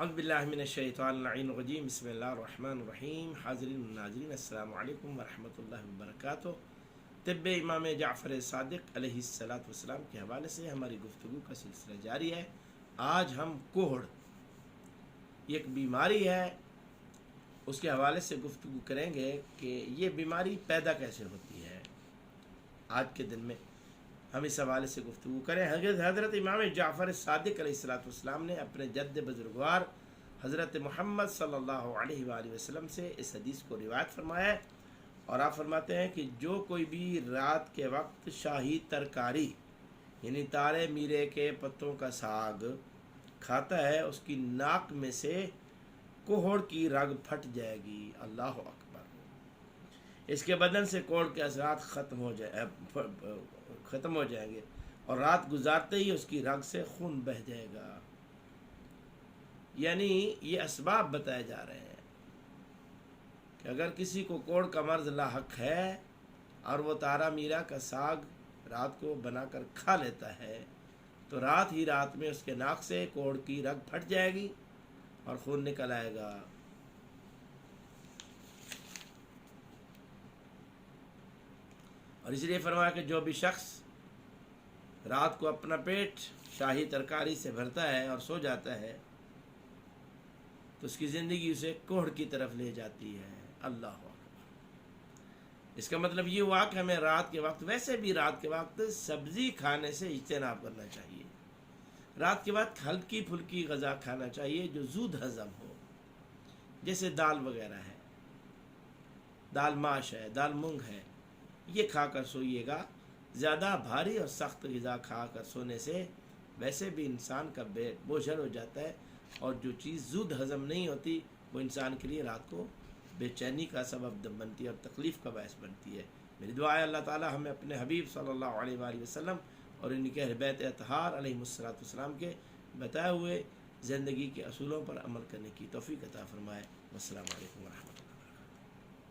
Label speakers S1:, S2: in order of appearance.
S1: اعوذ باللہ من الشیطان اللعین الرجیم بسم اللہ الرحمن الرحیم۔ حاضرین و ناظرین السلام علیکم ورحمۃ اللہ وبرکاتہ۔ طب امام جعفر صادق علیہ الصلاۃ والسلام کے حوالے سے ہماری گفتگو کا سلسلہ جاری ہے۔ آج ہم کوہڑ، ایک بیماری ہے، اس کے حوالے سے گفتگو کریں گے کہ یہ بیماری پیدا کیسے ہوتی ہے۔ آج کے دن میں ہم اس حوالے سے گفتگو کریں۔ حضرت امام جعفر صادق علیہ الصلاۃ والسلام نے اپنے جد بزرگوار حضرت محمد صلی اللہ علیہ وآلہ وسلم سے اس حدیث کو روایت فرمایا ہے، اور آپ فرماتے ہیں کہ جو کوئی بھی رات کے وقت شاہی ترکاری یعنی تارے میرے کے پتوں کا ساگ کھاتا ہے، اس کی ناک میں سے کوہڑ کی رگ پھٹ جائے گی۔ اللہ اکبر۔ اس کے بدن سے کوہڑ کے اثرات ختم ہو جائیں گے، اور رات گزارتے ہی اس کی رگ سے خون بہہ جائے گا۔ یعنی یہ اسباب بتائے جا رہے ہیں کہ اگر کسی کو کوہڑ کا مرض لاحق ہے اور وہ تارا میرا کا ساگ رات کو بنا کر کھا لیتا ہے، تو رات ہی رات میں اس کے ناک سے کوہڑ کی رگ پھٹ جائے گی اور خون نکل آئے گا۔ اور اس لیے فرمایا کہ جو بھی شخص رات کو اپنا پیٹ شاہی ترکاری سے بھرتا ہے اور سو جاتا ہے تو اس کی زندگی اسے کوہڑ کی طرف لے جاتی ہے۔ اللہ اکبر۔ اس کا مطلب یہ ہوا کہ ہمیں رات کے وقت، ویسے بھی رات کے وقت سبزی کھانے سے اجتناب کرنا چاہیے۔ رات کے وقت ہلکی پھلکی غذا کھانا چاہیے جو زود ہضم ہو، جیسے دال وغیرہ ہے، دال ماش ہے، دال مونگ ہے، یہ کھا کر سوئیے گا۔ زیادہ بھاری اور سخت غذا کھا کر سونے سے ویسے بھی انسان کا پیٹ بوجھل ہو جاتا ہے، اور جو چیز زود ہضم نہیں ہوتی وہ انسان کے لیے رات کو بے چینی کا سبب بنتی ہے اور تکلیف کا باعث بنتی ہے۔ میری دعا ہے اللہ تعالی ہمیں اپنے حبیب صلی اللہ علیہ وآلہ وسلم اور ان کے اہل بیت اطہار علیہ الصلوۃ والسلام کے بتائے ہوئے زندگی کے اصولوں پر عمل کرنے کی توفیق عطا فرمائے۔ والسلام علیکم ورحمۃ اللہ۔